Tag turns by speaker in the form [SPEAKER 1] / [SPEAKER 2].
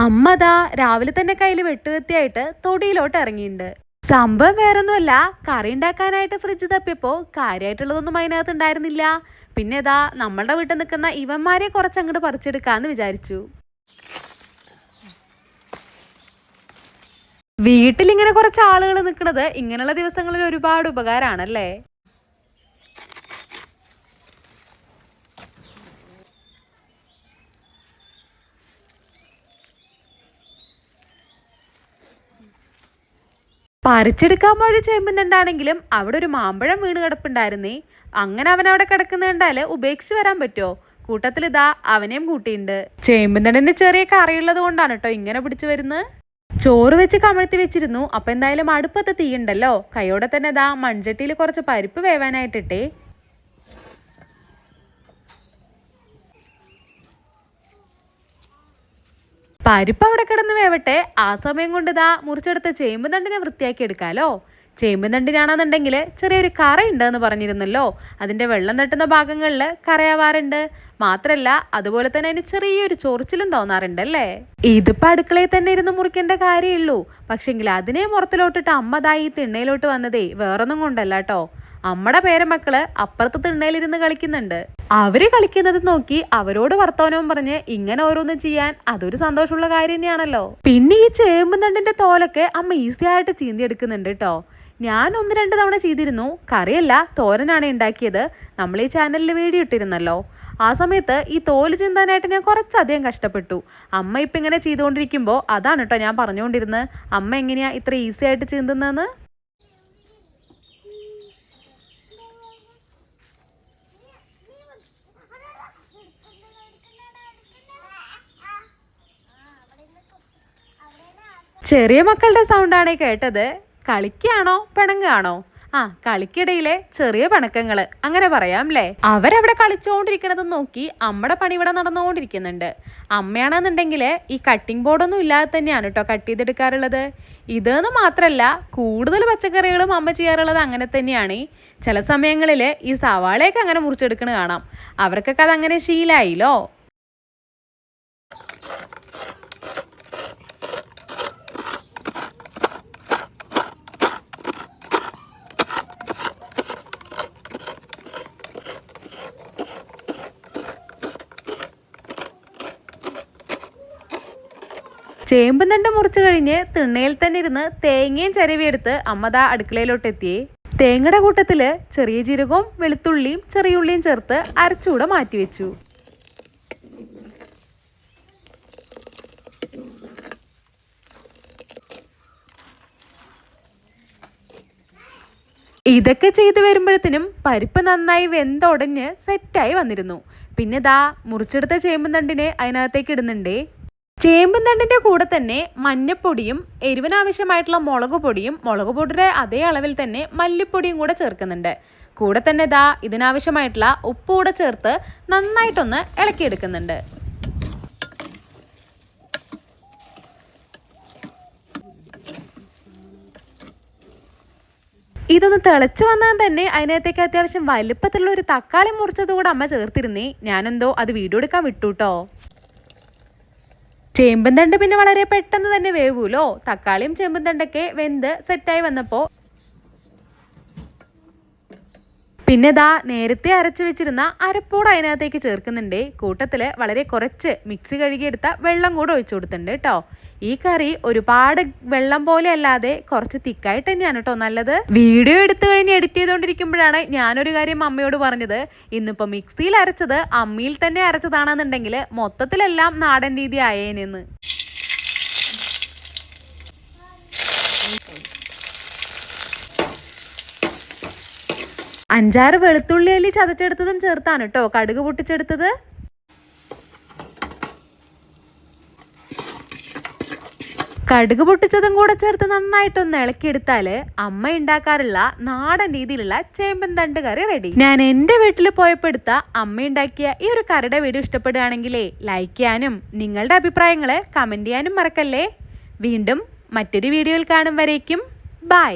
[SPEAKER 1] അമ്മ ദാ രാവിലെ തന്നെ കയ്യിൽ വെട്ടുകത്തിയായിട്ട് തൊടിയിലോട്ട് ഇറങ്ങിയിട്ടുണ്ട്. സംഭവം വേറൊന്നുമല്ല, കറി ഉണ്ടാക്കാനായിട്ട് ഫ്രിഡ്ജ് തപ്പിയപ്പോ കാര്യമായിട്ടുള്ളതൊന്നും അതിനകത്ത് ഉണ്ടായിരുന്നില്ല. പിന്നെ ഇതാ നമ്മളുടെ വീട്ടിൽ നിൽക്കുന്ന ഇവന്മാരെ കുറച്ചങ്ങോട്ട് പറിച്ചെടുക്കാന്ന് വിചാരിച്ചു. വീട്ടിലിങ്ങനെ കുറച്ച് ആളുകൾ നിൽക്കുന്നത് ഇങ്ങനെയുള്ള ദിവസങ്ങളിൽ ഒരുപാട് ഉപകാരമാണല്ലേ. പറിച്ചെടുക്കാൻ പോയത് ചേമ്പുന്നുണ്ടാണെങ്കിലും അവിടെ ഒരു മാമ്പഴം വീണ് കിടപ്പുണ്ടായിരുന്നേ. അങ്ങനെ അവൻ അവിടെ കിടക്കുന്ന കണ്ടാല് ഉപേക്ഷിച്ച് വരാൻ പറ്റുമോ? കൂട്ടത്തിൽ ഇതാ അവനെയും കൂട്ടിയിട്ടുണ്ട്. ചേമ്പുന്നതിന്റെ ചെറിയ കറിയുള്ളത് കൊണ്ടാണ് കേട്ടോ ഇങ്ങനെ പിടിച്ചു വരുന്നത്. ചോറ് വെച്ച് കമഴ്ത്തി വെച്ചിരുന്നു. അപ്പൊ എന്തായാലും അടുപ്പത്ത് തീയുണ്ടല്ലോ, കൈയോടെ തന്നെ ഇതാ മൺചട്ടിയിൽ കുറച്ച് പരിപ്പ് വേവാനായിട്ടിട്ടേ. പരിപ്പ് അവിടെ കിടന്ന് വേവട്ടെ. ആ സമയം കൊണ്ട് ഇതാ മുറിച്ചെടുത്ത് ചേമ്പ് തണ്ടിനെ വൃത്തിയാക്കി എടുക്കാലോ. ചേമ്പ് തണ്ടിനാണെന്നുണ്ടെങ്കിൽ ചെറിയൊരു കറയുണ്ടെന്ന് പറഞ്ഞിരുന്നല്ലോ. അതിന്റെ വെള്ളം തട്ടുന്ന ഭാഗങ്ങളിൽ കറയാവാറുണ്ട്. മാത്രല്ല അതുപോലെ തന്നെ അതിന് ചെറിയൊരു ചൊറിച്ചിലും തോന്നാറുണ്ടല്ലേ. ഇതിപ്പോ അടുക്കളയിൽ തന്നെ ഇരുന്ന് മുറിക്കേണ്ട കാര്യമുള്ളൂ. പക്ഷെങ്കിൽ അതിനെ മുറത്തിലോട്ടിട്ട് അമ്മതായി തിണ്ണയിലോട്ട് വന്നതേ വേറൊന്നും കൊണ്ടല്ല കേട്ടോ. അമ്മടെ പേരമക്കള് അപ്പുറത്ത് തിണ്ണയിലിരുന്ന് കളിക്കുന്നുണ്ട്. അവര് കളിക്കുന്നത് നോക്കി അവരോട് വർത്തമാനവും പറഞ്ഞ് ഇങ്ങനെ ഓരോന്നും ചെയ്യാൻ അതൊരു സന്തോഷമുള്ള കാര്യം തന്നെയാണല്ലോ. പിന്നെ ഈ ചേമ്പും തണ്ടിന്റെ തോലൊക്കെ അമ്മ ഈസി ആയിട്ട് ചീന്തി എടുക്കുന്നുണ്ട് കേട്ടോ. ഞാൻ 1-2 തവണ ചെയ്തിരുന്നു. കറിയല്ല, തോരനാണ് ഉണ്ടാക്കിയത്. നമ്മൾ ഈ ചാനലിൽ വീഡിയോ ഇട്ടിരുന്നല്ലോ. ആ സമയത്ത് ഈ തോല് ചിന്താനായിട്ട് ഞാൻ കുറച്ചധികം കഷ്ടപ്പെട്ടു. അമ്മ ഇപ്പം ഇങ്ങനെ ചെയ്തുകൊണ്ടിരിക്കുമ്പോൾ അതാണ് കേട്ടോ ഞാൻ പറഞ്ഞുകൊണ്ടിരുന്നത്, അമ്മ എങ്ങനെയാ ഇത്ര ഈസി ആയിട്ട് ചീന്തുന്നതെന്ന്. ചെറിയ മക്കളുടെ സൗണ്ടാണ് കേട്ടത്. കളിക്കാണോ പിണങ്ങാണോ? കളിക്കിടയിലെ ചെറിയ പിണക്കങ്ങള് അങ്ങനെ പറയാം അല്ലേ. അവരവിടെ കളിച്ചുകൊണ്ടിരിക്കണത് നോക്കി അമ്മയുടെ പണി ഇവിടെ നടന്നുകൊണ്ടിരിക്കുന്നുണ്ട്. അമ്മയാണെന്നുണ്ടെങ്കിൽ ഈ കട്ടിംഗ് ബോർഡൊന്നും ഇല്ലാതെ തന്നെയാണ് കേട്ടോ കട്ട് ചെയ്തെടുക്കാറുള്ളത്. ഇതെന്ന് മാത്രല്ല, കൂടുതൽ പച്ചക്കറികളും അമ്മ ചെയ്യാറുള്ളത് അങ്ങനെ തന്നെയാണ്. ചില സമയങ്ങളിൽ ഈ സവാളയൊക്കെ അങ്ങനെ മുറിച്ചെടുക്കണ കാണാം. അവർക്കൊക്കെ അതങ്ങനെ ശീലായില്ലോ. ചേമ്പും തണ്ട് മുറിച്ചു കഴിഞ്ഞ് തിണ്ണയിൽ തന്നെ ഇരുന്ന് തേങ്ങയും ചിരവിയെടുത്ത് അമ്മദാ അടുക്കളയിലോട്ട് എത്തിയേ. തേങ്ങയുടെ കൂട്ടത്തില് ചെറിയ ജീരകവും വെളുത്തുള്ളിയും ചെറിയുള്ളിയും ചേർത്ത് അരച്ചൂടെ മാറ്റിവെച്ചു. ഇതൊക്കെ ചെയ്തു വരുമ്പോഴത്തേനും പരിപ്പ് നന്നായി വെന്തൊടഞ്ഞ് സെറ്റായി വന്നിരുന്നു. പിന്നെ ദാ മുറിച്ചെടുത്ത ചേമ്പും തണ്ടിനെ അതിനകത്തേക്ക് ഇടുന്നുണ്ടേ. ചേമ്പും തണ്ടിന്റെ കൂടെ തന്നെ മഞ്ഞപ്പൊടിയും എരിവിനാവശ്യമായിട്ടുള്ള മുളക് പൊടിയും മുളക് പൊടിയുടെ അതേ അളവിൽ തന്നെ മല്ലിപ്പൊടിയും കൂടെ ചേർക്കുന്നുണ്ട്. കൂടെ തന്നെ ദാ ഇതിനാവശ്യമായിട്ടുള്ള ഉപ്പ് കൂടെ ചേർത്ത് നന്നായിട്ടൊന്ന് ഇളക്കിയെടുക്കുന്നുണ്ട്. ഇതൊന്ന് തിളച്ച് വന്നാൽ തന്നെ അതിനകത്തേക്ക് അത്യാവശ്യം വലുപ്പത്തിലുള്ള ഒരു തക്കാളി മുറിച്ചത് കൂടെ അമ്മ ചേർത്തിരുന്നേ. ഞാനെന്തോ അത് വീഡിയോ എടുക്കാൻ വിട്ടുട്ടോ. ചേമ്പും തണ്ട് പിന്നെ വളരെ പെട്ടെന്ന് തന്നെ വേവൂലോ. തക്കാളിയും ചേമ്പും തണ്ടൊക്കെ വെന്ത് സെറ്റായി വന്നപ്പോ പിന്നെ ദാ നേരത്തെ അരച്ചു വെച്ചിരുന്ന അരപ്പോട് അതിനകത്തേക്ക് ചേർക്കുന്നുണ്ട്. കൂട്ടത്തില് വളരെ കുറച്ച് മിക്സി കഴുകിയെടുത്ത വെള്ളം കൂടെ ഒഴിച്ചു കൊടുത്തിട്ടുണ്ട് കേട്ടോ. ഈ കറി ഒരുപാട് വെള്ളം പോലെ അല്ലാതെ കുറച്ച് തിക്കായിട്ട് തന്നെയാണ് കേട്ടോ നല്ലത്. വീഡിയോ എടുത്തു കഴിഞ്ഞ് എഡിറ്റ് ചെയ്തുകൊണ്ടിരിക്കുമ്പോഴാണ് ഞാനൊരു കാര്യം അമ്മയോട് പറഞ്ഞത്. ഇന്നിപ്പോ മിക്സിയിൽ അരച്ചത് അമ്മിയിൽ തന്നെ അരച്ചതാണെന്നുണ്ടെങ്കിൽ മൊത്തത്തിലെല്ലാം നാടൻ രീതി ആയേനെന്ന്. 5-6 വെളുത്തുള്ളി അല്ലി ചതച്ചെടുത്തതും ചേർത്താണ് കേട്ടോ കടുക് പൊട്ടിച്ചെടുത്തത്. കടുക് പൊട്ടിച്ചതും കൂടെ ചേർത്ത് നന്നായിട്ടൊന്ന് ഇളക്കിയെടുത്താല് അമ്മ ഉണ്ടാക്കാറുള്ള നാടൻ രീതിയിലുള്ള ചേമ്പൻ തണ്ട് കറി റെഡി. ഞാൻ എൻ്റെ വീട്ടിൽ പോയപ്പോൾ എടുത്ത അമ്മ ഉണ്ടാക്കിയ ഈ ഒരു കറിയുടെ വീഡിയോ ഇഷ്ടപ്പെടുകയാണെങ്കിലേ ലൈക്ക് ചെയ്യാനും നിങ്ങളുടെ അഭിപ്രായങ്ങള് കമന്റ് ചെയ്യാനും മറക്കല്ലേ. വീണ്ടും മറ്റൊരു വീഡിയോയിൽ കാണും വരേക്കും ബൈ.